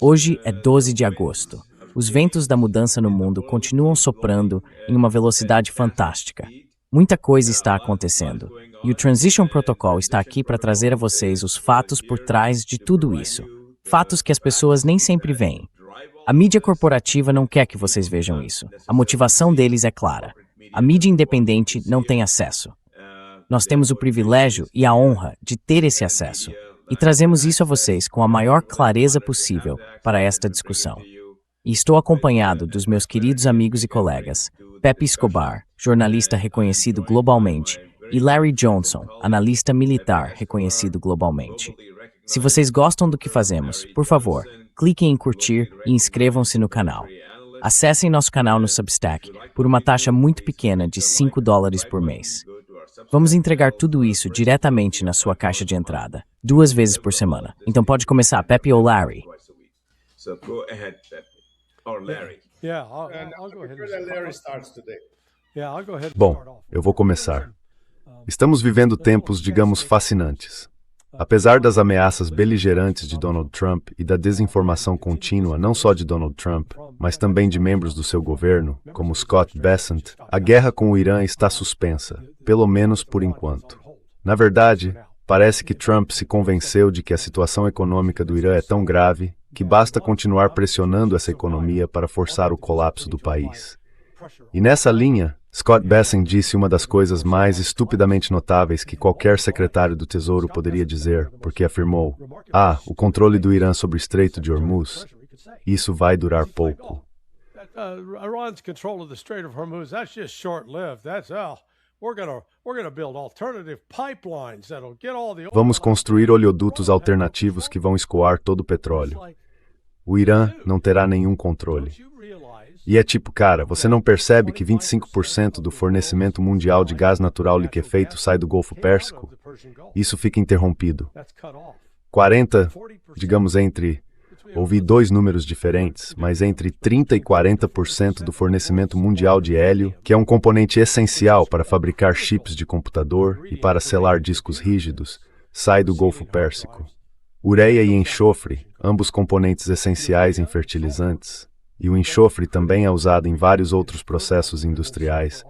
Hoje é 12 de agosto. Os ventos da mudança no mundo continuam soprando em uma velocidade fantástica. Muita coisa está acontecendo, e o Transition Protocol está aqui para trazer a vocês os fatos por trás de tudo isso. Fatos que as pessoas nem sempre veem. A mídia corporativa não quer que vocês vejam isso. A motivação deles é clara. A mídia independente não tem acesso. Nós temos o privilégio e a honra de ter esse acesso. E trazemos isso a vocês com a maior clareza possível para esta discussão. E estou acompanhado dos meus queridos amigos e colegas, Pepe Escobar, jornalista reconhecido globalmente, e Larry Johnson, analista militar reconhecido globalmente. Se vocês gostam do que fazemos, por favor, cliquem em curtir e inscrevam-se no canal. Acessem nosso canal no Substack por uma taxa muito pequena de $5 por mês. Vamos entregar tudo isso diretamente na sua caixa de entrada, 2 vezes por semana. Então pode começar, Pepe ou Larry. Bom, eu vou começar. Estamos vivendo tempos, digamos, fascinantes. Apesar das ameaças beligerantes de Donald Trump e da desinformação contínua não só de Donald Trump, mas também de membros do seu governo, como Scott Bessent, a guerra com o Irã está suspensa, pelo menos por enquanto. Na verdade, parece que Trump se convenceu de que a situação econômica do Irã é tão grave que basta continuar pressionando essa economia para forçar o colapso do país. E nessa linha, Scott Bessent disse uma das coisas mais estupidamente notáveis que qualquer secretário do Tesouro poderia dizer, porque afirmou: o controle do Irã sobre o Estreito de Hormuz, isso vai durar pouco. Iran's control of the Strait of Hormuz, that's just short-lived. Vamos construir oleodutos alternativos que vão escoar todo o petróleo. O Irã não terá nenhum controle. E é tipo, cara, você não percebe que 25% do fornecimento mundial de gás natural liquefeito sai do Golfo Pérsico? Isso fica interrompido. 40, digamos ouvi 2 números diferentes, mas entre 30% e 40% do fornecimento mundial de hélio, que é um componente essencial para fabricar chips de computador e para selar discos rígidos, sai do Golfo Pérsico. Ureia e enxofre, ambos componentes essenciais em fertilizantes, e o enxofre também é usado em vários outros processos industriais,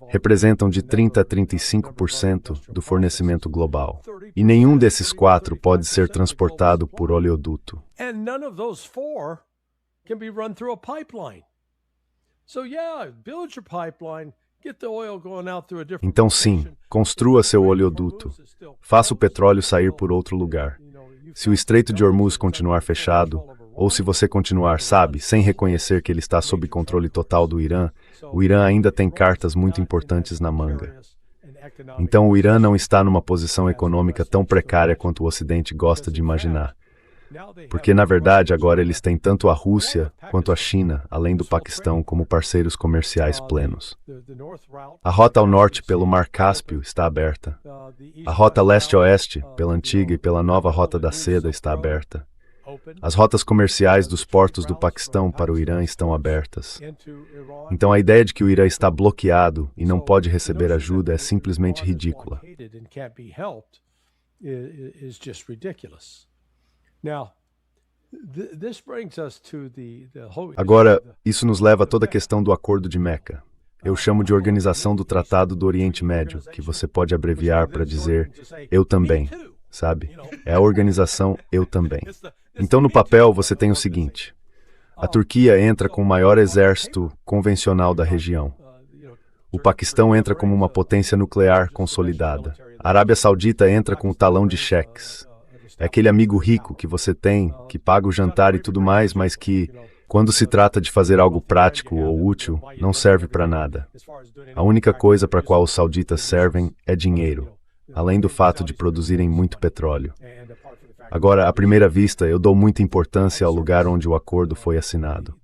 representam de 30% a 35% do fornecimento global. E nenhum desses 4 pode ser transportado por oleoduto. Então sim, construa seu oleoduto. Faça o petróleo sair por outro lugar. Se o Estreito de Hormuz continuar fechado, ou se você continuar, sem reconhecer que ele está sob controle total do Irã, o Irã ainda tem cartas muito importantes na manga. Então o Irã não está numa posição econômica tão precária quanto o Ocidente gosta de imaginar. Porque, na verdade, agora eles têm tanto a Rússia quanto a China, além do Paquistão, como parceiros comerciais plenos. A rota ao norte pelo Mar Cáspio está aberta. A rota leste-oeste, pela antiga e pela nova Rota da Seda, está aberta. As rotas comerciais dos portos do Paquistão para o Irã estão abertas. Então a ideia de que o Irã está bloqueado e não pode receber ajuda é simplesmente ridícula. Agora, isso nos leva a toda a questão do Acordo de Meca. Eu chamo de Organização do Tratado do Oriente Médio, que você pode abreviar para dizer eu também, sabe? É a organização eu também. Então, no papel, você tem o seguinte: a Turquia entra com o maior exército convencional da região. O Paquistão entra como uma potência nuclear consolidada. A Arábia Saudita entra com o talão de cheques. É aquele amigo rico que você tem, que paga o jantar e tudo mais, mas que, quando se trata de fazer algo prático ou útil, não serve para nada. A única coisa para a qual os sauditas servem é dinheiro, além do fato de produzirem muito petróleo. Agora, à primeira vista, eu dou muita importância ao lugar onde o acordo foi assinado.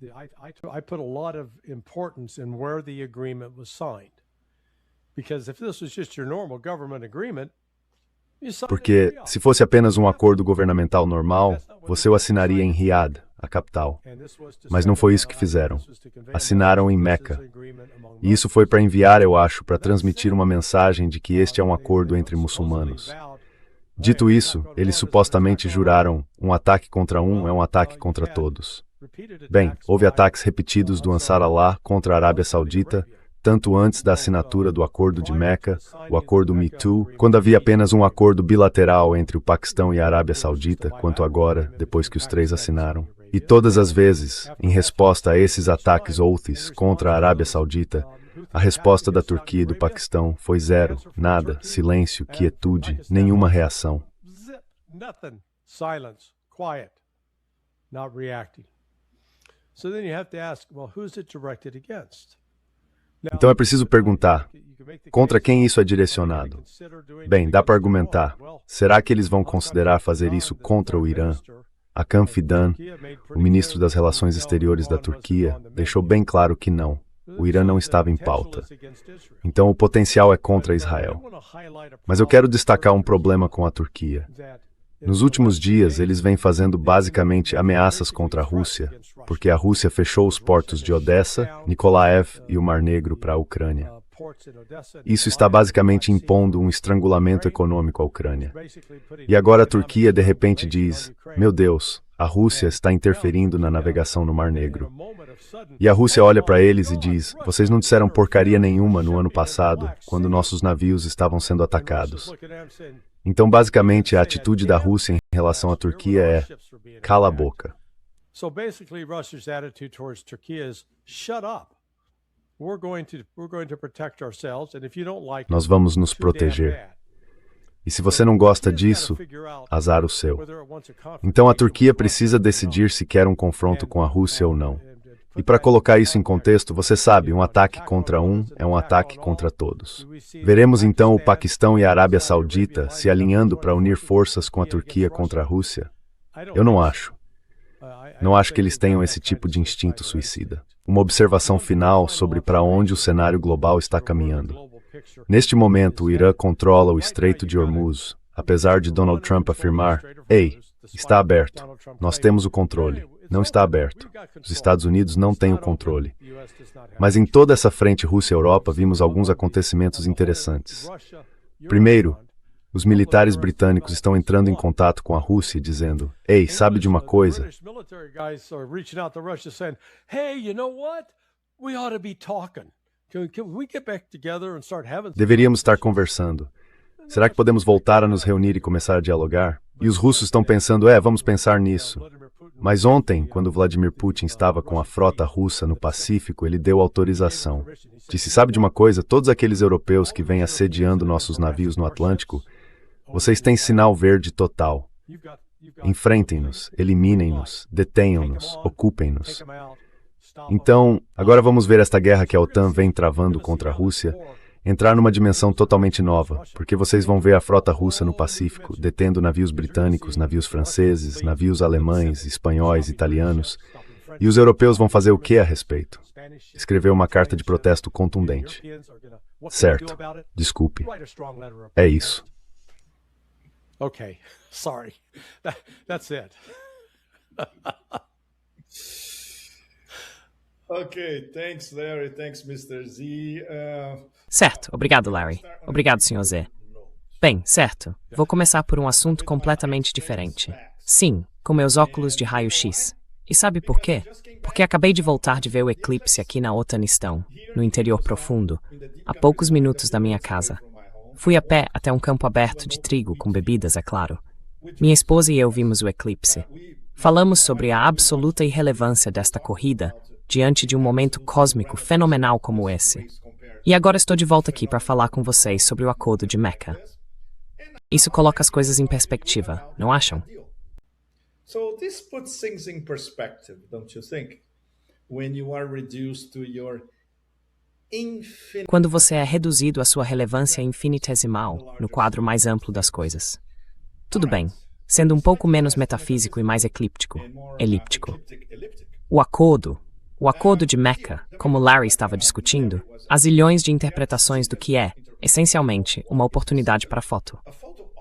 Porque, se fosse apenas um acordo governamental normal, você o assinaria em Riad, a capital. Mas não foi isso que fizeram. Assinaram em Meca. E isso foi para enviar, eu acho, para transmitir uma mensagem de que este é um acordo entre muçulmanos. Dito isso, eles supostamente juraram: um ataque contra um é um ataque contra todos. Bem, houve ataques repetidos do Ansar Allah contra a Arábia Saudita, tanto antes da assinatura do Acordo de Meca, o Acordo Me Too, quando havia apenas um acordo bilateral entre o Paquistão e a Arábia Saudita, quanto agora, depois que os três assinaram. E todas as vezes, em resposta a esses ataques Houthis contra a Arábia Saudita, a resposta da Turquia e do Paquistão foi zero, nada, silêncio, quietude, nenhuma reação. Nothing. Silence. Quiet. Not reacting. So then you have to ask, well, who's it directed against? Então é preciso perguntar, contra quem isso é direcionado? Bem, dá para argumentar. Será que eles vão considerar fazer isso contra o Irã? Hakan Fidan, o ministro das Relações Exteriores da Turquia, deixou bem claro que não. O Irã não estava em pauta. Então o potencial é contra Israel. Mas eu quero destacar um problema com a Turquia. Nos últimos dias, eles vêm fazendo basicamente ameaças contra a Rússia, porque a Rússia fechou os portos de Odessa, Nikolaev e o Mar Negro para a Ucrânia. Isso está basicamente impondo um estrangulamento econômico à Ucrânia. E agora a Turquia de repente diz: meu Deus, a Rússia está interferindo na navegação no Mar Negro. E a Rússia olha para eles e diz: vocês não disseram porcaria nenhuma no ano passado, quando nossos navios estavam sendo atacados. Então, basicamente, a atitude da Rússia em relação à Turquia é: cala a boca. So basically, Russia's attitude towards Turkey is shut up. We're going to protect ourselves, and if you don't like Nós vamos nos proteger. E se você não gosta disso, azar o seu. Então a Turquia precisa decidir se quer um confronto com a Rússia ou não. E para colocar isso em contexto, você sabe, um ataque contra um é um ataque contra todos. Veremos então o Paquistão e a Arábia Saudita se alinhando para unir forças com a Turquia contra a Rússia? Eu não acho. Não acho que eles tenham esse tipo de instinto suicida. Uma observação final sobre para onde o cenário global está caminhando. Neste momento, o Irã controla o Estreito de Hormuz, apesar de Donald Trump afirmar: ei, está aberto, nós temos o controle. Não está aberto. Os Estados Unidos não têm o controle. Mas em toda essa frente Rússia-Europa vimos alguns acontecimentos interessantes. Primeiro, os militares britânicos estão entrando em contato com a Rússia dizendo: ei, sabe de uma coisa? Deveríamos estar conversando. Será que podemos voltar a nos reunir e começar a dialogar? E os russos estão pensando: vamos pensar nisso. Mas ontem, quando Vladimir Putin estava com a frota russa no Pacífico, ele deu autorização. Disse: sabe de uma coisa? Todos aqueles europeus que vêm assediando nossos navios no Atlântico, vocês têm sinal verde total. Enfrentem-nos, eliminem-nos, detenham-nos, ocupem-nos. Então, agora vamos ver esta guerra que a OTAN vem travando contra a Rússia entrar numa dimensão totalmente nova, porque vocês vão ver a frota russa no Pacífico, detendo navios britânicos, navios franceses, navios alemães, espanhóis, italianos. E os europeus vão fazer o que a respeito? Escrever uma carta de protesto contundente. Certo. Desculpe. É isso. Okay, sorry. That's it. Okay, thanks Larry, thanks Mr. Z. Certo, obrigado, Larry. Obrigado, Sr. Z. Bem, certo. Vou começar por um assunto completamente diferente. Sim, com meus óculos de raio-x. E sabe por quê? Porque acabei de voltar de ver o eclipse aqui na Otanistão, no interior profundo, a poucos minutos da minha casa. Fui a pé até um campo aberto de trigo com bebidas, é claro. Minha esposa e eu vimos o eclipse. Falamos sobre a absoluta irrelevância desta corrida diante de um momento cósmico fenomenal como esse. E agora estou de volta aqui para falar com vocês sobre o Acordo de Meca. Isso coloca as coisas em perspectiva, não acham? So this puts things in perspective, don't you think? When you are reduced to your infinite... Quando você é reduzido à sua relevância infinitesimal no quadro mais amplo das coisas. Tudo bem, sendo um pouco menos metafísico e mais elíptico. O Acordo de Meca, como Larry estava discutindo, há zilhões de interpretações do que é, essencialmente, uma oportunidade para foto.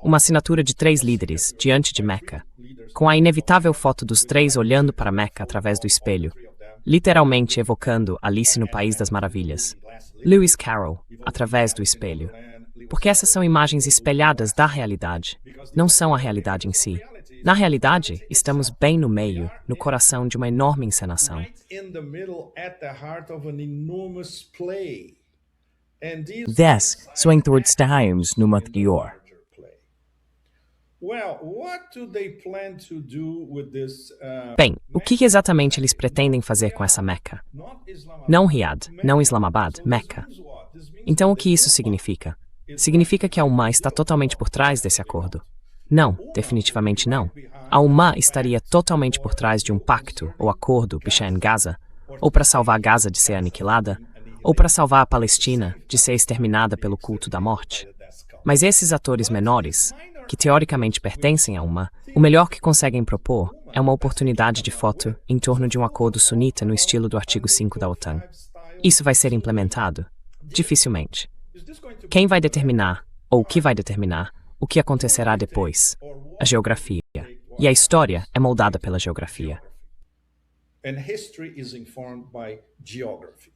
Uma assinatura de 3 líderes diante de Meca, com a inevitável foto dos 3 olhando para Meca através do espelho, literalmente evocando Alice no País das Maravilhas. Lewis Carroll, através do espelho. porque essas são imagens espelhadas da realidade, não são a realidade em si. Na realidade, estamos bem no meio, no coração de uma enorme encenação. Des swingtordstaheims numa Dior. Bem, o que exatamente eles pretendem fazer com essa Meca? Não Riad, não Islamabad, Meca. Então o que isso significa? Significa que a Ummah está totalmente por trás desse acordo? Não, definitivamente não. A Ummah estaria totalmente por trás de um pacto ou acordo Bishan Gaza, ou para salvar Gaza de ser aniquilada, ou para salvar a Palestina de ser exterminada pelo culto da morte. Mas esses atores menores, que teoricamente pertencem a Ummah, o melhor que conseguem propor é uma oportunidade de foto em torno de um acordo sunita no estilo do artigo 5 da OTAN. Isso vai ser implementado? Dificilmente. Quem vai determinar, ou o que vai determinar, o que acontecerá depois? A geografia. E a história é moldada pela geografia. And history is informed by geography.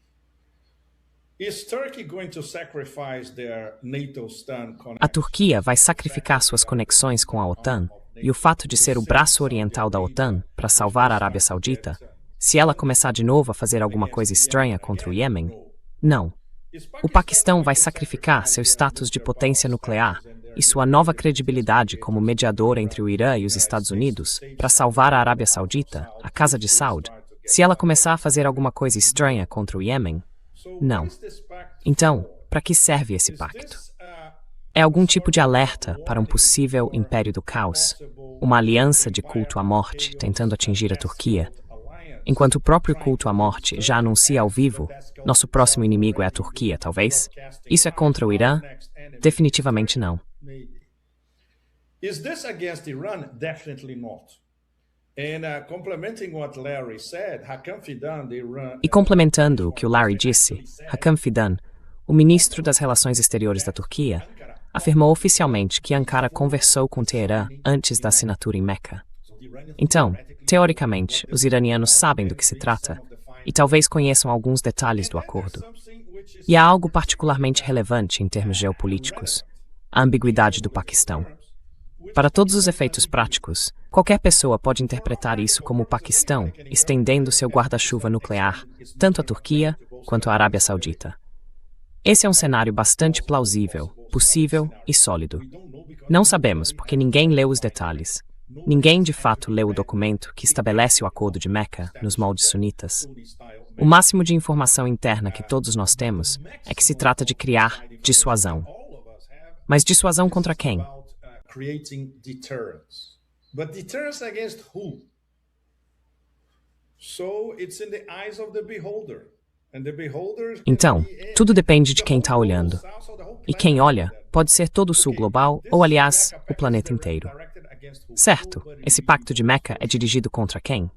Is Turkey going to sacrifice their NATO-STAN connection? A Turquia vai sacrificar suas conexões com a OTAN e o fato de ser o braço oriental da OTAN para salvar a Arábia Saudita, se ela começar de novo a fazer alguma coisa estranha contra o Iêmen? Não. O Paquistão vai sacrificar seu status de potência nuclear e sua nova credibilidade como mediador entre o Irã e os Estados Unidos para salvar a Arábia Saudita, a Casa de Saud, se ela começar a fazer alguma coisa estranha contra o Iêmen? Não. Então, para que serve esse pacto? É algum tipo de alerta para um possível império do caos, uma aliança de culto à morte tentando atingir a Turquia. Enquanto o próprio culto à morte já anuncia ao vivo, nosso próximo inimigo é a Turquia, talvez? Isso é contra o Irã? Definitivamente não. Is this against Iran? Definitely not. And complementing what Larry said, Hakan Fidan, the Iran... E complementando o que o Larry disse, Hakan Fidan, o ministro das Relações Exteriores da Turquia, afirmou oficialmente que Ankara conversou com Teherã antes da assinatura em Meca. Então, teoricamente, os iranianos sabem do que se trata e talvez conheçam alguns detalhes do acordo. E há algo particularmente relevante em termos geopolíticos: a ambiguidade do Paquistão. Para todos os efeitos práticos, qualquer pessoa pode interpretar isso como o Paquistão estendendo seu guarda-chuva nuclear, tanto à Turquia quanto à Arábia Saudita. Esse é um cenário bastante plausível, possível e sólido. Não sabemos porque ninguém leu os detalhes. Ninguém de fato leu o documento que estabelece o acordo de Meca nos moldes sunitas. O máximo de informação interna que todos nós temos é que se trata de criar dissuasão. Mas dissuasão contra quem? Creating deterrence. But deterrence against who? So it's in the eyes of the beholder. And the beholder... Então, tudo depende de quem está olhando. E quem olha pode ser todo o sul global ou, aliás, o planeta inteiro. Certo, esse pacto de Meca é dirigido contra quem?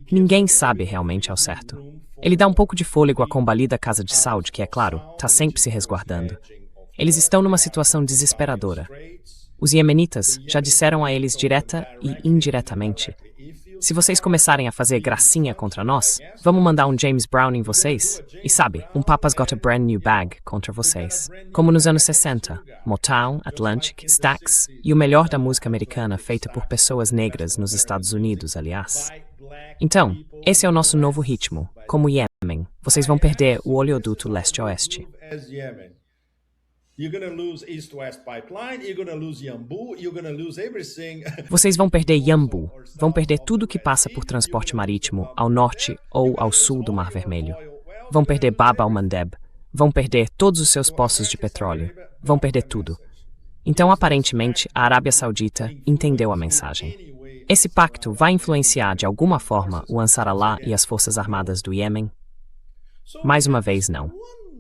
Ninguém sabe realmente ao certo. Ele dá um pouco de fôlego à combalida Casa de Saud, que, é claro, está sempre se resguardando. Eles estão numa situação desesperadora. Os iemenitas já disseram a eles direta e indiretamente: se vocês começarem a fazer gracinha contra nós, vamos mandar um James Brown em vocês. E sabe, um Papa's Got a Brand New Bag contra vocês. Como nos anos 60, Motown, Atlantic, Stax e o melhor da música americana feita por pessoas negras nos Estados Unidos, aliás. Então, esse é o nosso novo ritmo. Como o Iêmen, vocês vão perder o oleoduto leste-oeste. Vocês vão perder Yanbu, vão perder tudo que passa por transporte marítimo ao norte ou ao sul do Mar Vermelho. Vão perder Bab al-Mandeb, vão perder todos os seus poços de petróleo, vão perder tudo. Então, aparentemente, a Arábia Saudita entendeu a mensagem. Esse pacto vai influenciar de alguma forma o Ansar Allah e as forças armadas do Iêmen? Mais uma vez, não.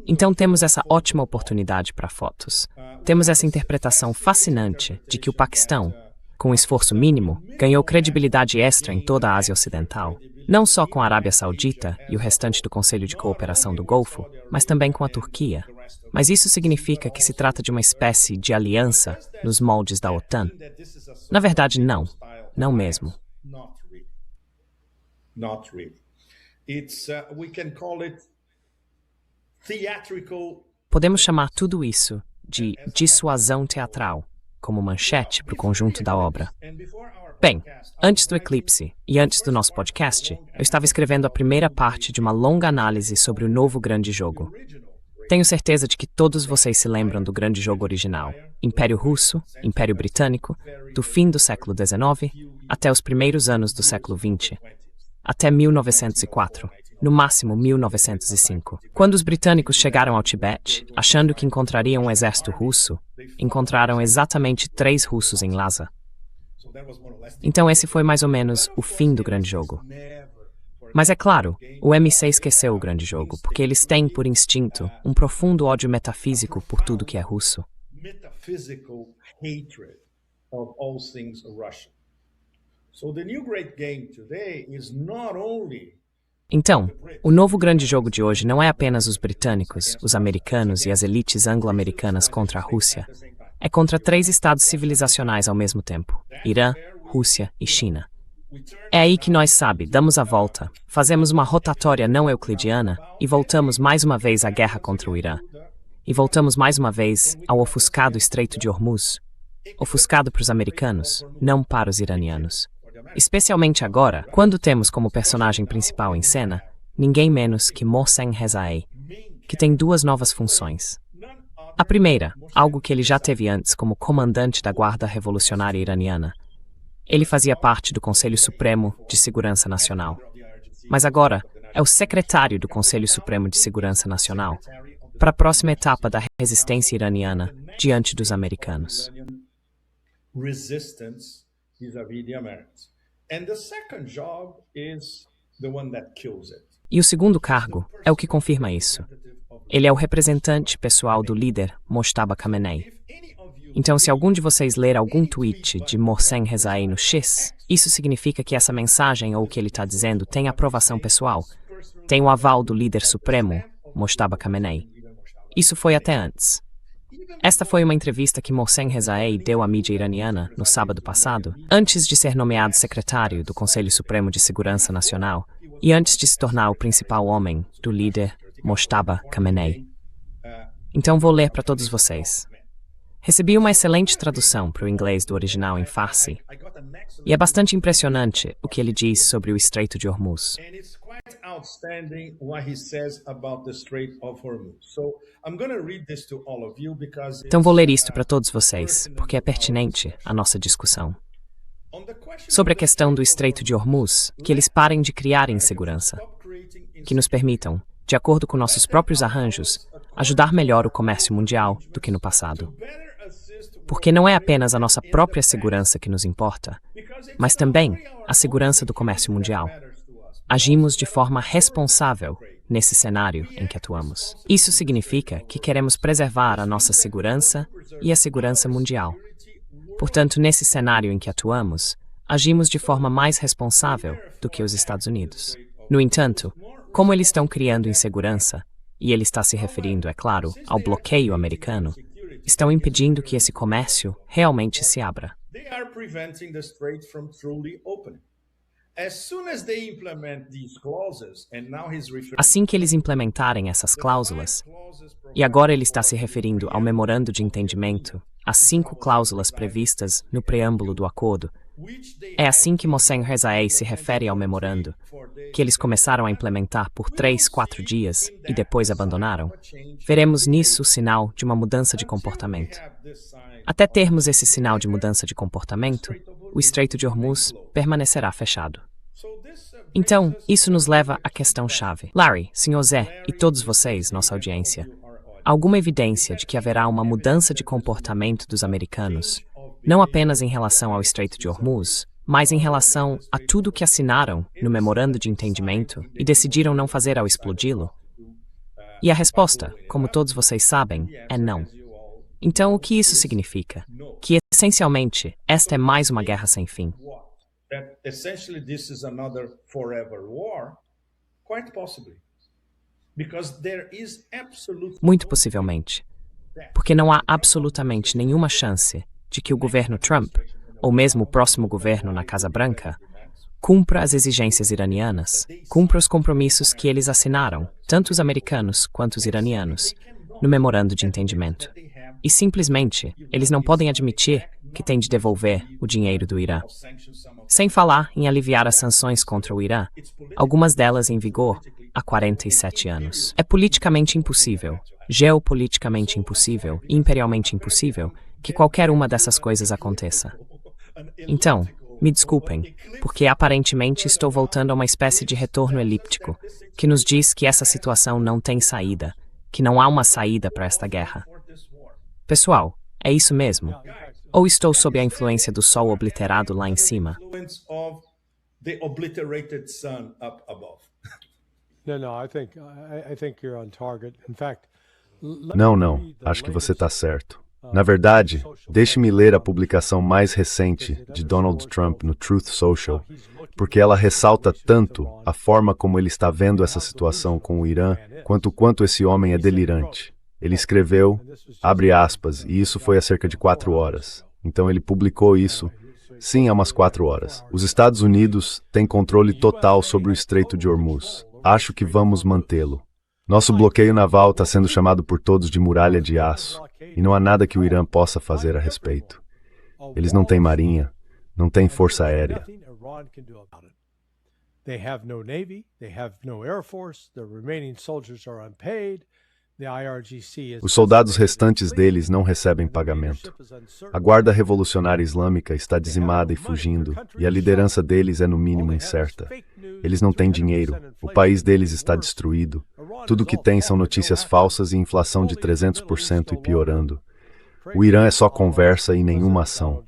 Então temos essa ótima oportunidade para fotos. Temos essa interpretação fascinante de que o Paquistão, com um esforço mínimo, ganhou credibilidade extra em toda a Ásia Ocidental, não só com a Arábia Saudita e o restante do Conselho de Cooperação do Golfo, mas também com a Turquia. Mas isso significa que se trata de uma espécie de aliança nos moldes da OTAN? Na verdade, não. Não mesmo. Not really. We can call it theatrical. Podemos chamar tudo isso de dissuasão teatral como manchete para o conjunto da obra. Bem, antes do eclipse e antes do nosso podcast, eu estava escrevendo a primeira parte de uma longa análise sobre o novo grande jogo. Tenho certeza de que todos vocês se lembram do grande jogo original, Império Russo, Império Britânico, do fim do século XIX até os primeiros anos do século XX, até 1904, no máximo 1905. Quando os britânicos chegaram ao Tibete, achando que encontrariam um exército russo, encontraram exatamente 3 russos em Lhasa. Então esse foi mais ou menos o fim do grande jogo. Mas é claro, o MC esqueceu o grande jogo, porque eles têm, por instinto, um profundo ódio metafísico por tudo que é russo. Metaphysical hatred of all things Russian. So the new great game today is not only Então, o novo grande jogo de hoje não é apenas os britânicos, os americanos e as elites anglo-americanas contra a Rússia. É contra 3 estados civilizacionais ao mesmo tempo: Irã, Rússia e China. É aí que nós, damos a volta, fazemos uma rotatória não euclidiana e voltamos mais uma vez à guerra contra o Irã. E voltamos mais uma vez ao ofuscado Estreito de Hormuz. Ofuscado para os americanos, não para os iranianos. Especialmente agora, quando temos como personagem principal em cena ninguém menos que Mohsen Rezaei, que tem 2 novas funções. A primeira, algo que ele já teve antes como comandante da Guarda Revolucionária Iraniana. Ele fazia parte do Conselho Supremo de Segurança Nacional. Mas agora é o secretário do Conselho Supremo de Segurança Nacional para a próxima etapa da resistência iraniana diante dos americanos. resistance vis-à-vis the Americans. And the second job is the one that kills it. E o segundo cargo é o que confirma isso. Ele é o representante pessoal do líder Mojtaba Khamenei. Então, se algum de vocês ler algum tweet de Mohsen Rezaei no X, isso significa que essa mensagem ou o que ele está dizendo tem aprovação pessoal, tem o aval do líder supremo, Mojtaba Khamenei. Isso foi até antes. Esta foi uma entrevista que Mohsen Rezaei deu à mídia iraniana no sábado passado, antes de ser nomeado secretário do Conselho Supremo de Segurança Nacional e antes de se tornar o principal homem do líder Mojtaba Khamenei. Então vou ler para todos vocês. Recebi uma excelente tradução para o inglês do original em Farsi, e é bastante impressionante o que ele diz sobre o Estreito de Hormuz. And it's quite outstanding what he says about the Strait of Hormuz. So I'm going to read this to all of you because Então vou ler isto para todos vocês, porque é pertinente à nossa discussão. on the question Sobre a questão do Estreito de Hormuz, que eles parem de criar insegurança, que nos permitam, de acordo com nossos próprios arranjos, ajudar melhor o comércio mundial do que no passado. Porque não é apenas a nossa própria segurança que nos importa, mas também a segurança do comércio mundial. Agimos de forma responsável nesse cenário em que atuamos. Isso significa que queremos preservar a nossa segurança e a segurança mundial. Portanto, nesse cenário em que atuamos, agimos de forma mais responsável do que os Estados Unidos. No entanto, como eles estão criando insegurança, e ele está se referindo, é claro, ao bloqueio americano, estão impedindo que esse comércio realmente se abra. they are preventing the strait from truly opening. As soon as they implement these clauses, and now he's referring Assim que eles implementarem essas cláusulas, e agora ele está se referindo ao memorando de entendimento, as 5 cláusulas previstas no preâmbulo do acordo, é assim que Mohsen Rezaei se refere ao memorando, que eles começaram a implementar por 3, 4 dias e depois abandonaram. Veremos nisso o sinal de uma mudança de comportamento. Até termos esse sinal de mudança de comportamento, o Estreito de Hormuz permanecerá fechado. Então, isso nos leva à questão-chave. Larry, Sr. Zé e todos vocês, nossa audiência, há alguma evidência de que haverá uma mudança de comportamento dos americanos, não apenas em relação ao Estreito de Hormuz, mas em relação a tudo que assinaram no memorando de entendimento e decidiram não fazer ao explodi-lo? E a resposta, como todos vocês sabem, é não. Então, o que isso significa? Que, essencialmente, esta é mais uma guerra sem fim. that essentially this is another forever war? Quite possibly. Because there is absolute Muito possivelmente. Porque não há absolutamente nenhuma chance de que o governo Trump, ou mesmo o próximo governo na Casa Branca, cumpra as exigências iranianas, cumpra os compromissos que eles assinaram, tanto os americanos quanto os iranianos, no memorando de entendimento. E simplesmente, eles não podem admitir que têm de devolver o dinheiro do Irã. Sem falar em aliviar as sanções contra o Irã, algumas delas em vigor há 47 anos. É politicamente impossível, geopoliticamente impossível e imperialmente impossível que qualquer uma dessas coisas aconteça. Então, me desculpem, porque aparentemente estou voltando a uma espécie de retorno elíptico, que nos diz que essa situação não tem saída, que não há uma saída para esta guerra. Pessoal, é isso mesmo? Ou estou sob a influência do sol obliterado lá em cima? Não, acho que você está certo. Na verdade, deixe-me ler a publicação mais recente de Donald Trump no Truth Social, porque ela ressalta tanto a forma como ele está vendo essa situação com o Irã, quanto esse homem é delirante. Ele escreveu, abre aspas, e isso foi há cerca de 4 horas. Então ele publicou isso, sim, há umas 4 horas. Os Estados Unidos têm controle total sobre o Estreito de Hormuz. Acho que vamos mantê-lo. Nosso bloqueio naval está sendo chamado por todos de muralha de aço, e não há nada que o Irã possa fazer a respeito. Eles não têm marinha, não têm força aérea. Os soldados restantes deles não recebem pagamento. A Guarda Revolucionária Islâmica está dizimada e fugindo, e a liderança deles é no mínimo incerta. Eles não têm dinheiro, o país deles está destruído. Tudo o que tem são notícias falsas e inflação de 300% e piorando. O Irã é só conversa e nenhuma ação.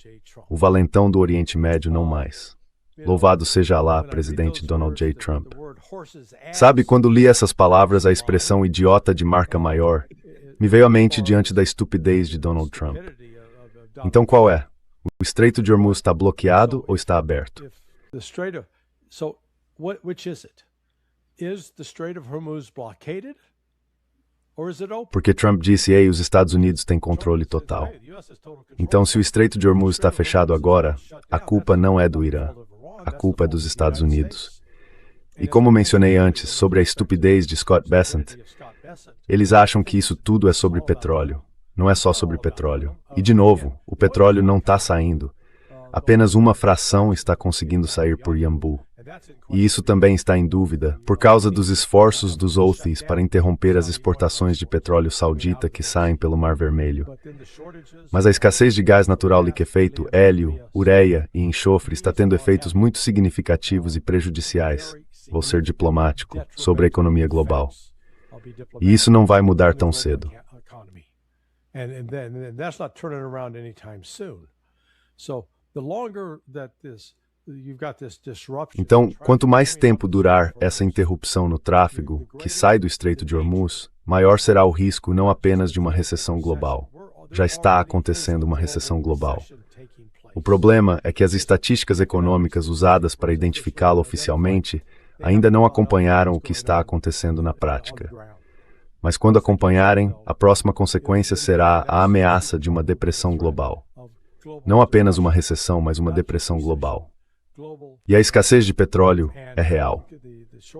O valentão do Oriente Médio não mais. Louvado seja Alá, presidente Donald J. Trump. Sabe, quando li essas palavras, a expressão idiota de marca maior me veio à mente diante da estupidez de Donald Trump. Então qual é? O Estreito de Hormuz está bloqueado ou está aberto? Porque Trump disse, ei, os Estados Unidos têm controle total. Então, se o Estreito de Hormuz está fechado agora, a culpa não é do Irã. A culpa é dos Estados Unidos. E como mencionei antes sobre a estupidez de Scott Bessent, eles acham que isso tudo é sobre petróleo. Não é só sobre petróleo. E de novo, o petróleo não está saindo. Apenas uma fração está conseguindo sair por Yanbu. E isso também está em dúvida, por causa dos esforços dos Houthis para interromper as exportações de petróleo saudita que saem pelo Mar Vermelho. Mas a escassez de gás natural liquefeito, hélio, ureia e enxofre está tendo efeitos muito significativos e prejudiciais, vou ser diplomático, sobre a economia global. E isso não vai mudar tão cedo. Então, quanto mais tempo durar essa interrupção no tráfego que sai do Estreito de Hormuz, maior será o risco não apenas de uma recessão global. Já está acontecendo uma recessão global. O problema é que as estatísticas econômicas usadas para identificá-lo oficialmente ainda não acompanharam o que está acontecendo na prática. Mas quando acompanharem, a próxima consequência será a ameaça de uma depressão global. Não apenas uma recessão, mas uma depressão global. E a escassez de petróleo é real.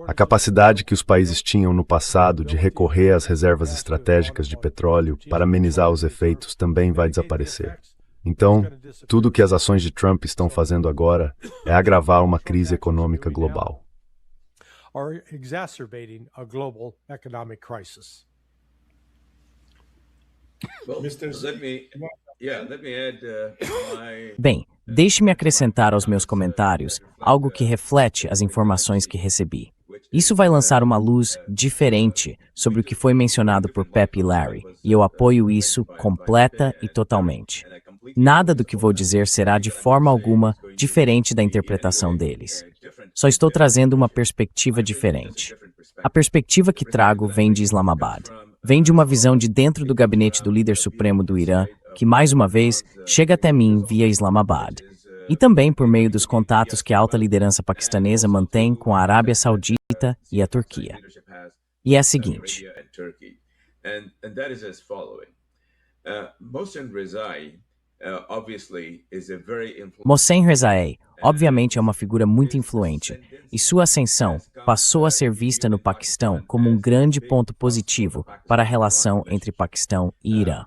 A capacidade que os países tinham no passado de recorrer às reservas estratégicas de petróleo para amenizar os efeitos também vai desaparecer. Então, tudo o que as ações de Trump estão fazendo agora é agravar uma crise econômica global. Bem, deixe-me acrescentar aos meus comentários algo que reflete as informações que recebi. Isso vai lançar uma luz diferente sobre o que foi mencionado por Pepe e Larry, e eu apoio isso completa e totalmente. Nada do que vou dizer será de forma alguma diferente da interpretação deles. Só estou trazendo uma perspectiva diferente. A perspectiva que trago vem de Islamabad. Vem de uma visão de dentro do gabinete do líder supremo do Irã, que, mais uma vez, chega até mim via Islamabad. E também por meio dos contatos que a alta liderança paquistanesa mantém com a Arábia Saudita e a Turquia. E é a seguinte. Mohsen Rezaei, obviamente, é uma figura muito influente, e sua ascensão passou a ser vista no Paquistão como um grande ponto positivo para a relação entre Paquistão e Irã.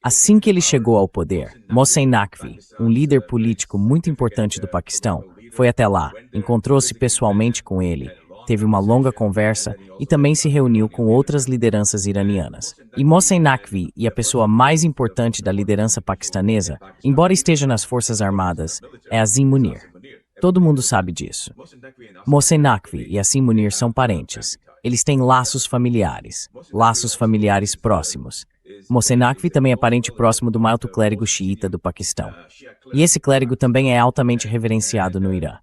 Assim que ele chegou ao poder, Mohsen Naqvi, um líder político muito importante do Paquistão, foi até lá, encontrou-se pessoalmente com ele, teve uma longa conversa e também se reuniu com outras lideranças iranianas. E Mohsen Naqvi e a pessoa mais importante da liderança paquistanesa, embora esteja nas Forças Armadas, é Azim Munir. Todo mundo sabe disso. Mohsen Naqvi e Azim Munir são parentes. Eles têm laços familiares próximos. Mohsen Naqvi também é parente próximo do alto clérigo xiita do Paquistão. E esse clérigo também é altamente reverenciado no Irã.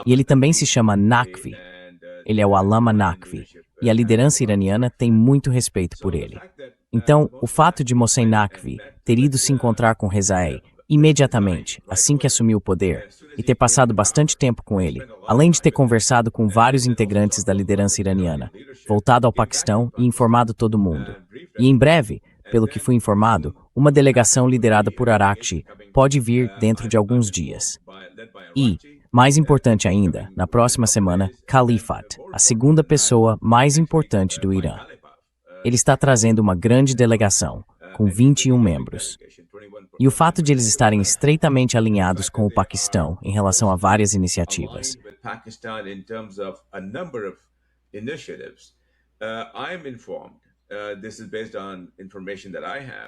E ele também se chama Naqvi. Ele é o Allama Naqvi. E a liderança iraniana tem muito respeito por ele. Então, o fato de Mohsen Naqvi ter ido se encontrar com Rezaei imediatamente, assim que assumiu o poder, e ter passado bastante tempo com ele, além de ter conversado com vários integrantes da liderança iraniana, voltado ao Paquistão e informado todo mundo. E em breve, pelo que fui informado, uma delegação liderada por Araghchi pode vir dentro de alguns dias. E, mais importante ainda, na próxima semana, Khalifat, a segunda pessoa mais importante do Irã. Ele está trazendo uma grande delegação, com 21 membros. E o fato de eles estarem estreitamente alinhados com o Paquistão em relação a várias iniciativas.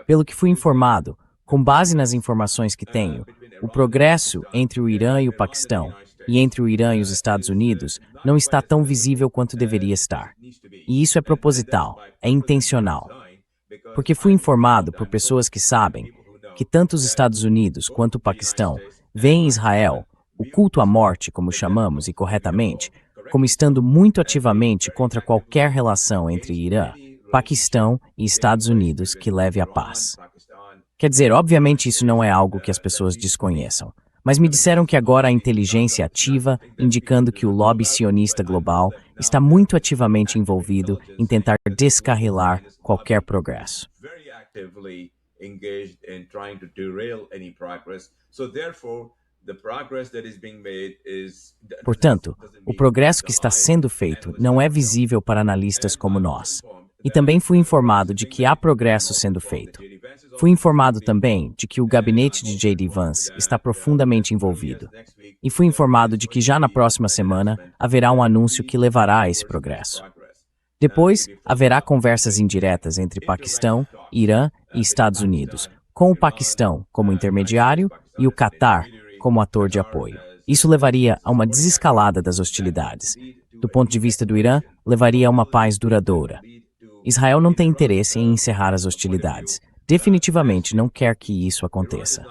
Pelo que fui informado, com base nas informações que tenho, o progresso entre o Irã e o Paquistão, e entre o Irã e os Estados Unidos, não está tão visível quanto deveria estar. E isso é proposital, é intencional. Porque fui informado por pessoas que sabem que tanto os Estados Unidos quanto o Paquistão veem Israel, o culto à morte, como chamamos e corretamente, como estando muito ativamente contra qualquer relação entre Irã, Paquistão e Estados Unidos que leve à paz. Quer dizer, obviamente isso não é algo que as pessoas desconheçam, mas me disseram que agora a inteligência ativa, indicando que o lobby sionista global está muito ativamente envolvido em tentar descarrilar qualquer progresso. Portanto, o progresso que está sendo feito não é visível para analistas como nós. E também fui informado de que há progresso sendo feito. Fui informado também de que o gabinete de J.D. Vance está profundamente envolvido. E fui informado de que já na próxima semana haverá um anúncio que levará a esse progresso. Depois, haverá conversas indiretas entre Paquistão, Irã e Estados Unidos, com o Paquistão como intermediário e o Catar como ator de apoio. Isso levaria a uma desescalada das hostilidades. Do ponto de vista do Irã, levaria a uma paz duradoura. Israel não tem interesse em encerrar as hostilidades. Definitivamente não quer que isso aconteça.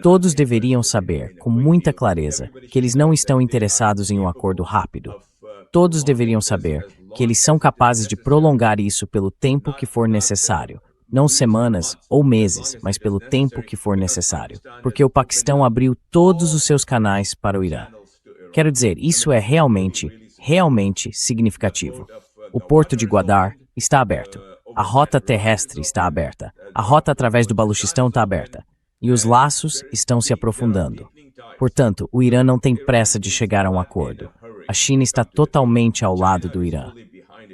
Todos deveriam saber, com muita clareza, que eles não estão interessados em um acordo rápido. Todos deveriam saber que eles são capazes de prolongar isso pelo tempo que for necessário. Não semanas ou meses, mas pelo tempo que for necessário. Porque o Paquistão abriu todos os seus canais para o Irã. Quero dizer, isso é realmente significativo. O porto de Gwadar está aberto. A rota terrestre está aberta. A rota através do Baluchistão está aberta. E os laços estão se aprofundando. Portanto, o Irã não tem pressa de chegar a um acordo. A China está totalmente ao lado do Irã.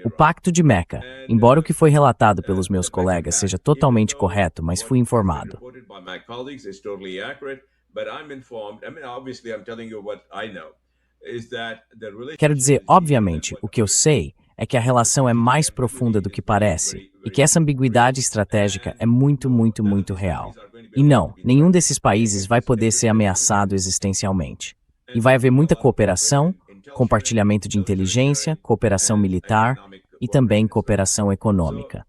O Pacto de Meca, embora o que foi relatado pelos meus colegas seja totalmente correto, mas fui informado. Quero dizer, obviamente, o que eu sei é que a relação é mais profunda do que parece e que essa ambiguidade estratégica é muito real. E não, nenhum desses países vai poder ser ameaçado existencialmente. E vai haver muita cooperação, compartilhamento de inteligência, cooperação militar e também cooperação econômica.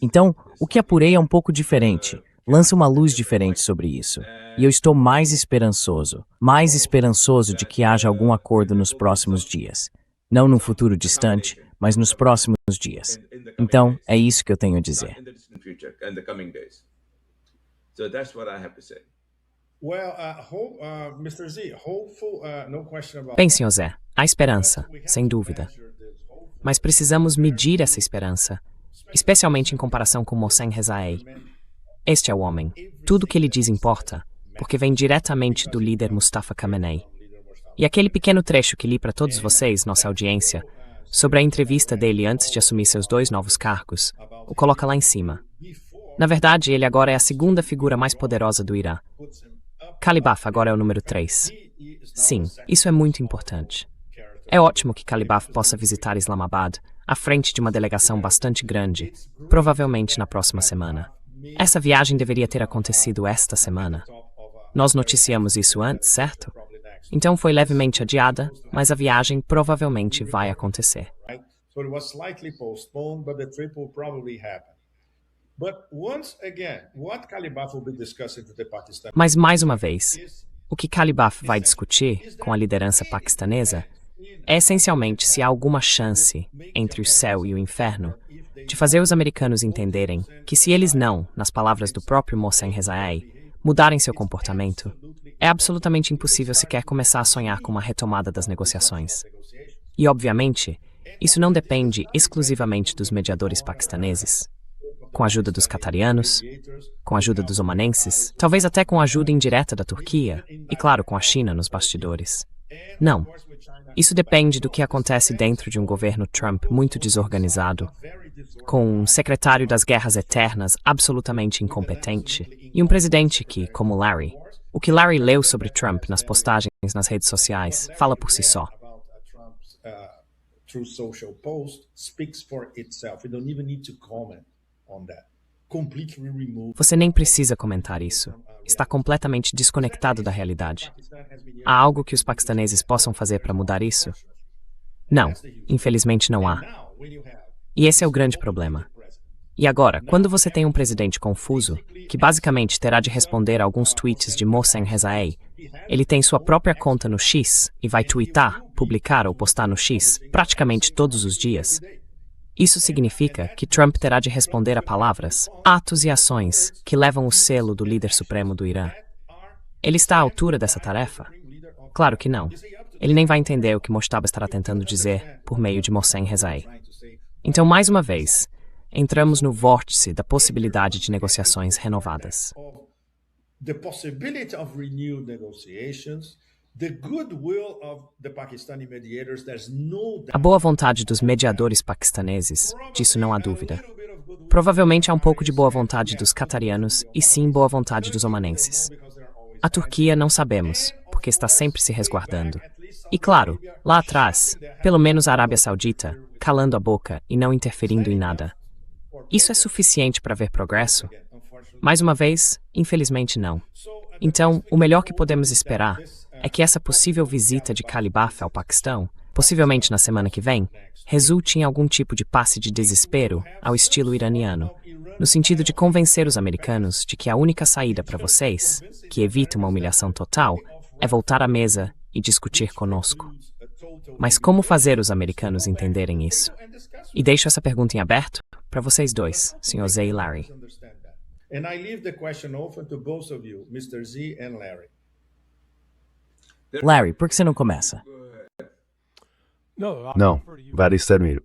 Então, o que apurei é um pouco diferente, lança uma luz diferente sobre isso. E eu estou mais esperançoso de que haja algum acordo nos próximos dias. Não num futuro distante, mas nos próximos dias. Então, é isso que eu tenho a dizer. Bem, Sr. Zé, há esperança, sem dúvida. Mas precisamos medir essa esperança, especialmente em comparação com Mohsen Rezaei. Este é o homem. Tudo o que ele diz importa, porque vem diretamente do líder Mustafa Khamenei. E aquele pequeno trecho que li para todos vocês, nossa audiência, sobre a entrevista dele antes de assumir seus 2 novos cargos, o coloca lá em cima. Na verdade, ele agora é a segunda figura mais poderosa do Irã. Kalibaf agora é o número 3. Sim, isso é muito importante. É ótimo que Kalibaf possa visitar Islamabad à frente de uma delegação bastante grande, provavelmente na próxima semana. Essa viagem deveria ter acontecido esta semana. Nós noticiamos isso antes, certo? Então foi levemente adiada, mas a viagem provavelmente vai acontecer. So it was slightly postponed, but the trip will probably happen. But once again, what Kalibaf will be discussing with the Pakistan? Mas mais uma vez, o que Kalibaf vai discutir com a liderança paquistanesa é essencialmente se há alguma chance entre o céu e o inferno de fazer os americanos entenderem que se eles não, nas palavras do próprio Mohsen Rezaei, mudarem seu comportamento, é absolutamente impossível sequer começar a sonhar com uma retomada das negociações. E, obviamente, isso não depende exclusivamente dos mediadores paquistaneses. Com a ajuda dos qatarianos, com a ajuda dos omanenses, talvez até com a ajuda indireta da Turquia e, claro, com a China nos bastidores. Não. Isso depende do que acontece dentro de um governo Trump muito desorganizado, com um secretário das guerras eternas absolutamente incompetente e um presidente que, como Larry, o que Larry leu sobre Trump nas postagens nas redes sociais fala por si só. Through social post speaks for itself. We don't even need to comment on that. Completely removed. Você nem precisa comentar isso. Está completamente desconectado da realidade. Há algo que os paquistaneses possam fazer para mudar isso? Não, infelizmente não há. E esse é o grande problema. E agora, quando você tem um presidente confuso, que basicamente terá de responder a alguns tweets de Mohsen Rezaei, ele tem sua própria conta no X e vai tweetar, publicar ou postar no X praticamente todos os dias. Isso significa que Trump terá de responder a palavras, atos e ações que levam o selo do líder supremo do Irã. Ele está à altura dessa tarefa? Claro que não. Ele nem vai entender o que Mojtaba estará tentando dizer por meio de Mohsen Rezaei. Então, mais uma vez, entramos no vórtice da possibilidade de negociações renovadas. The possibility of renewed negotiations, the goodwill of the Pakistani mediators, there's no doubt. A boa vontade dos mediadores paquistaneses, disso não há dúvida. Provavelmente há um pouco de boa vontade dos qatarianos e sim boa vontade dos omanenses. A Turquia não sabemos, porque está sempre se resguardando. E claro, lá atrás, pelo menos a Arábia Saudita, calando a boca e não interferindo em nada. Isso é suficiente para ver progresso? Mais uma vez, infelizmente não. Então, o melhor que podemos esperar é que essa possível visita de Kalibaf ao Paquistão, possivelmente na semana que vem, resulte em algum tipo de passe de desespero ao estilo iraniano, no sentido de convencer os americanos de que a única saída para vocês, que evita uma humilhação total, é voltar à mesa e discutir conosco. Mas como fazer os americanos entenderem isso? E deixo essa pergunta em aberto para vocês dois, Sr. Z e Larry. And I leave the question open to both of you, Mr. Z and Larry. Larry, por que você não começa? Não, Varistamiro.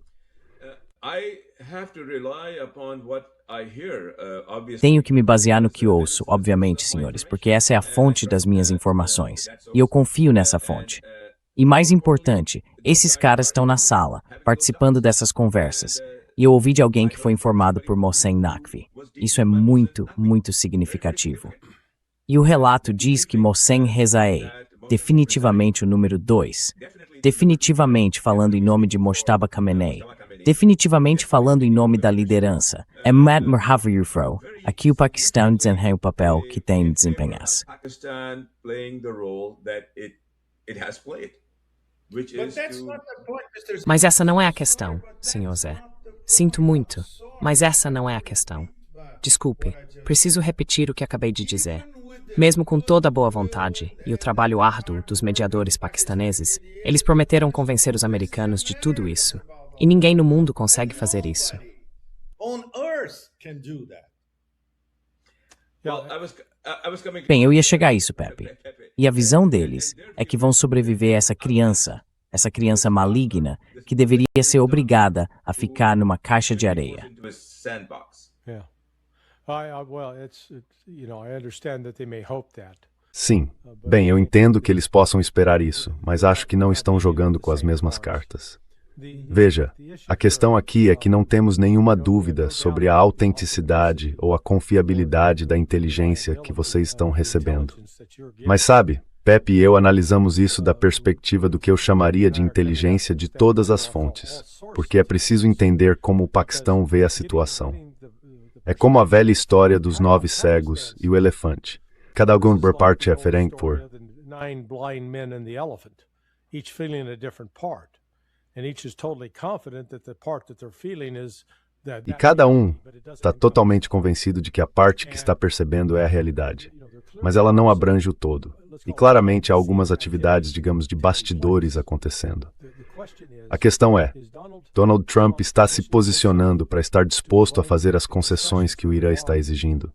Tenho que me basear no que ouço, obviamente, senhores, porque essa é a fonte das minhas informações. E eu confio nessa fonte. E mais importante, esses caras estão na sala, participando dessas conversas. E eu ouvi de alguém que foi informado por Mohsen Naqvi. Isso é muito, muito significativo. E o relato diz que Mohsen Rezaei, definitivamente o número 2, definitivamente falando em nome de Mojtaba Khamenei, definitivamente falando em nome da liderança, é Matt Murhaviyufro, aqui o Paquistão desempenha o papel que tem de desempenhar. Mas essa não é a questão, Sr. Zé. Sinto muito, mas essa não é a questão. Desculpe, preciso repetir o que acabei de dizer. Mesmo com toda a boa vontade e o trabalho árduo dos mediadores paquistaneses, eles prometeram convencer os americanos de tudo isso. E ninguém no mundo consegue fazer isso. Bem, eu ia chegar a isso, Pepe. E a visão deles é que vão sobreviver a essa criança maligna que deveria ser obrigada a ficar numa caixa de areia. I understand that they may hope that. Sim. Bem, eu entendo que eles possam esperar isso, mas acho que não estão jogando com as mesmas cartas. Veja, a questão aqui é que não temos nenhuma dúvida sobre a autenticidade ou a confiabilidade da inteligência que vocês estão recebendo. Mas sabe, Pepe e eu analisamos isso da perspectiva do que eu chamaria de inteligência de todas as fontes, porque é preciso entender como o Paquistão vê a situação. É como a velha história dos 9 cegos e o elefante. Cada algum parte é diferente por. E cada um está totalmente convencido de que a parte que está percebendo é a realidade. Mas ela não abrange o todo. E claramente há algumas atividades, digamos, de bastidores acontecendo. A questão é, Donald Trump está se posicionando para estar disposto a fazer as concessões que o Irã está exigindo.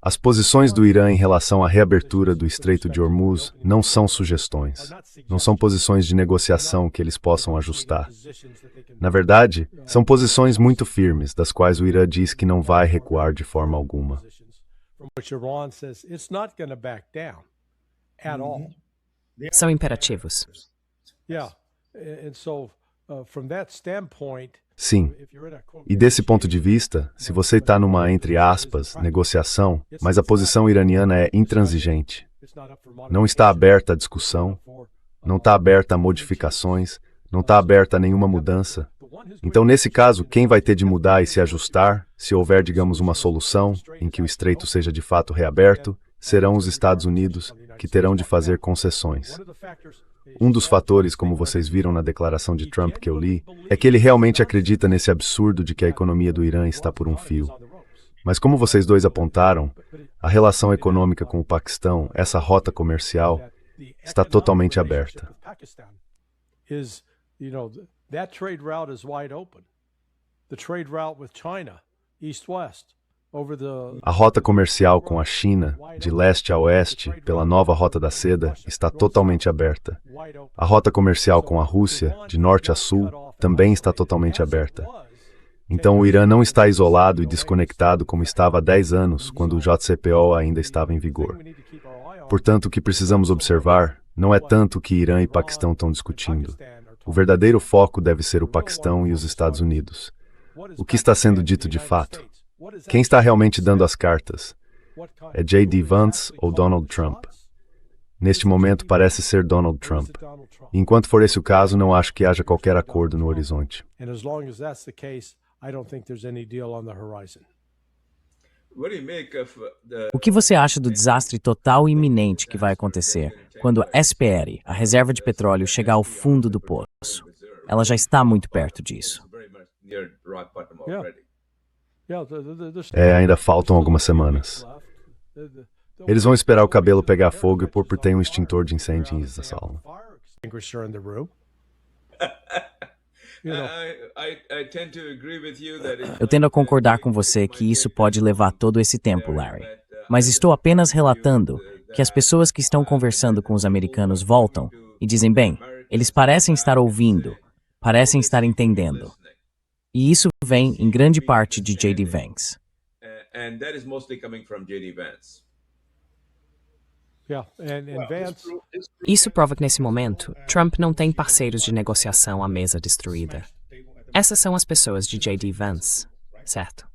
As posições do Irã em relação à reabertura do Estreito de Hormuz não são sugestões. Não são posições de negociação que eles possam ajustar. Na verdade, são posições muito firmes, das quais o Irã diz que não vai recuar de forma alguma. São imperativos. Sim. E desse ponto de vista, se você está numa, entre aspas, negociação, mas a posição iraniana é intransigente, não está aberta à discussão, não está aberta a modificações, não está aberta a nenhuma mudança. Então, nesse caso, quem vai ter de mudar e se ajustar, se houver, digamos, uma solução em que o estreito seja de fato reaberto, serão os Estados Unidos, que terão de fazer concessões. Um dos fatores, como vocês viram na declaração de Trump que eu li, é que ele realmente acredita nesse absurdo de que a economia do Irã está por um fio. Mas como vocês dois apontaram, a relação econômica com o Paquistão, essa rota comercial, está totalmente aberta. A rota comercial com a China, de leste a oeste, pela nova Rota da Seda, está totalmente aberta. A rota comercial com a Rússia, de norte a sul, também está totalmente aberta. Então o Irã não está isolado e desconectado como estava há 10 anos, quando o JCPOA ainda estava em vigor. Portanto, o que precisamos observar não é tanto o que Irã e Paquistão estão discutindo. O verdadeiro foco deve ser o Paquistão e os Estados Unidos. O que está sendo dito de fato? Quem está realmente dando as cartas? É J.D. Vance ou Donald Trump? Neste momento parece ser Donald Trump. E enquanto for esse o caso, não acho que haja qualquer acordo no horizonte. O que você acha do desastre total e iminente que vai acontecer quando a SPR, a reserva de petróleo, chegar ao fundo do poço? Ela já está muito perto disso. Ainda faltam algumas semanas. Eles vão esperar o cabelo pegar fogo e pôr por ter um extintor de incêndio na sala. Eu tendo a concordar com você que isso pode levar todo esse tempo, Larry. Mas estou apenas relatando que as pessoas que estão conversando com os americanos voltam e dizem, bem, eles parecem estar ouvindo, parecem estar entendendo. E isso vem, em grande parte, de J.D. Vance. Isso prova que, nesse momento, Trump não tem parceiros de negociação à mesa destruída. Essas são as pessoas de J.D. Vance, certo?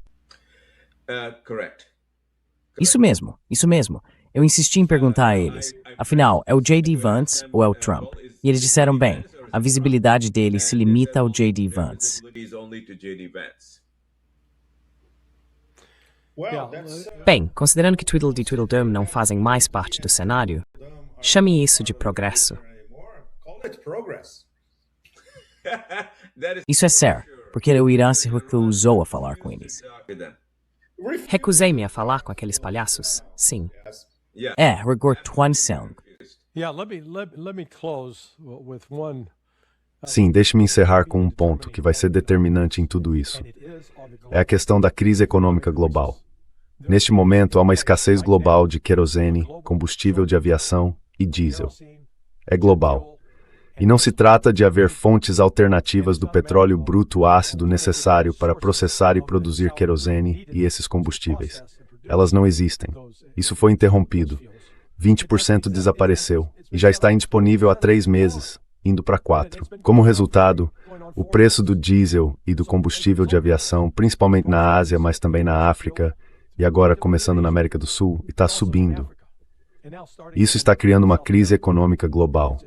Isso mesmo, isso mesmo. Eu insisti em perguntar a eles, afinal, é o J.D. Vance ou é o Trump? E eles disseram, bem, a visibilidade dele se limita ao J.D. Vance. Bem, considerando que Tweedledee e Tweedledum não fazem mais parte do cenário, chame isso de progresso. Isso é sério, porque o Irã se recusou a falar com eles. Recusei-me a falar com aqueles palhaços? Sim. Rigor Twansong. Sim, deixe-me encerrar com um ponto que vai ser determinante em tudo isso. É a questão da crise econômica global. Neste momento, há uma escassez global de querosene, combustível de aviação e diesel. É global. E não se trata de haver fontes alternativas do petróleo bruto ácido necessário para processar e produzir querosene e esses combustíveis. Elas não existem. Isso foi interrompido. 20% desapareceu e já está indisponível há 3 meses, indo para 4. Como resultado, o preço do diesel e do combustível de aviação, principalmente na Ásia, mas também na África, e agora começando na América do Sul, está subindo. Isso está criando uma crise econômica global.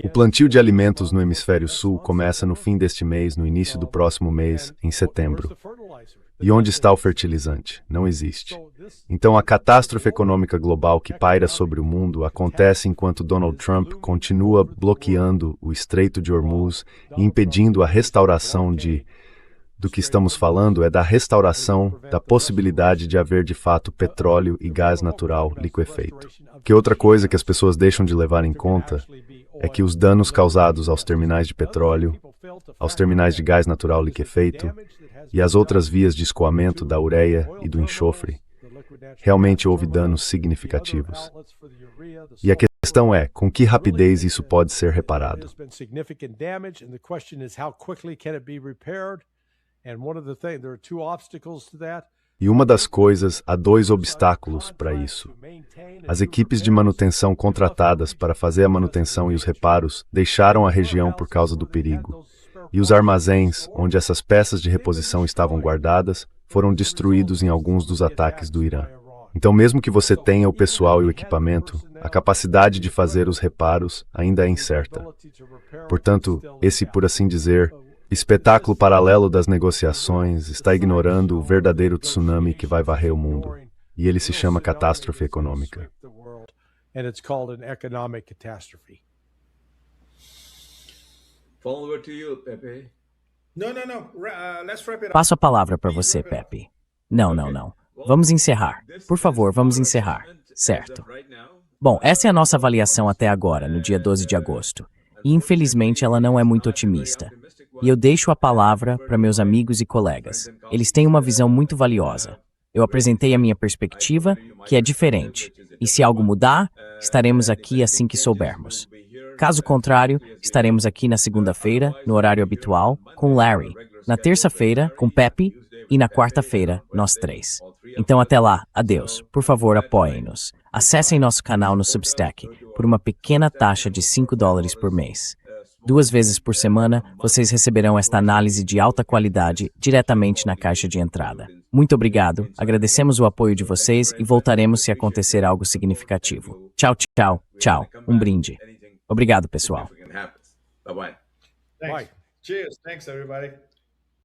O plantio de alimentos no hemisfério sul começa no fim deste mês, no início do próximo mês, em setembro. E onde está o fertilizante? Não existe. Então, a catástrofe econômica global que paira sobre o mundo acontece enquanto Donald Trump continua bloqueando o Estreito de Hormuz e impedindo a restauração do que estamos falando é da restauração da possibilidade de haver de fato petróleo e gás natural liquefeito. Que outra coisa que as pessoas deixam de levar em conta é que os danos causados aos terminais de petróleo, aos terminais de gás natural liquefeito e às outras vias de escoamento da ureia e do enxofre, realmente houve danos significativos. E a questão é, com que rapidez isso pode ser reparado? E uma das coisas, há 2 obstáculos para isso. As equipes de manutenção contratadas para fazer a manutenção e os reparos deixaram a região por causa do perigo. E os armazéns, onde essas peças de reposição estavam guardadas, foram destruídos em alguns dos ataques do Irã. Então, mesmo que você tenha o pessoal e o equipamento, a capacidade de fazer os reparos ainda é incerta. Portanto, esse, por assim dizer, espetáculo paralelo das negociações está ignorando o verdadeiro tsunami que vai varrer o mundo. E ele se chama catástrofe econômica. Passo a palavra para você, Pepe. Não. Vamos encerrar. Por favor, vamos encerrar. Certo. Bom, essa é a nossa avaliação até agora, no dia 12 de agosto. E infelizmente ela não é muito otimista. E eu deixo a palavra para meus amigos e colegas. Eles têm uma visão muito valiosa. Eu apresentei a minha perspectiva, que é diferente. E se algo mudar, estaremos aqui assim que soubermos. Caso contrário, estaremos aqui na segunda-feira, no horário habitual, com Larry. Na terça-feira, com Pepe. E na quarta-feira, nós 3. Então até lá, adeus. Por favor, apoiem-nos. Acessem nosso canal no Substack por uma pequena taxa de $5 por mês. 2 vezes por semana, vocês receberão esta análise de alta qualidade diretamente na caixa de entrada. Muito obrigado, agradecemos o apoio de vocês e voltaremos se acontecer algo significativo. Tchau. Um brinde. Obrigado, pessoal. Bye. Cheers. Thanks, everybody.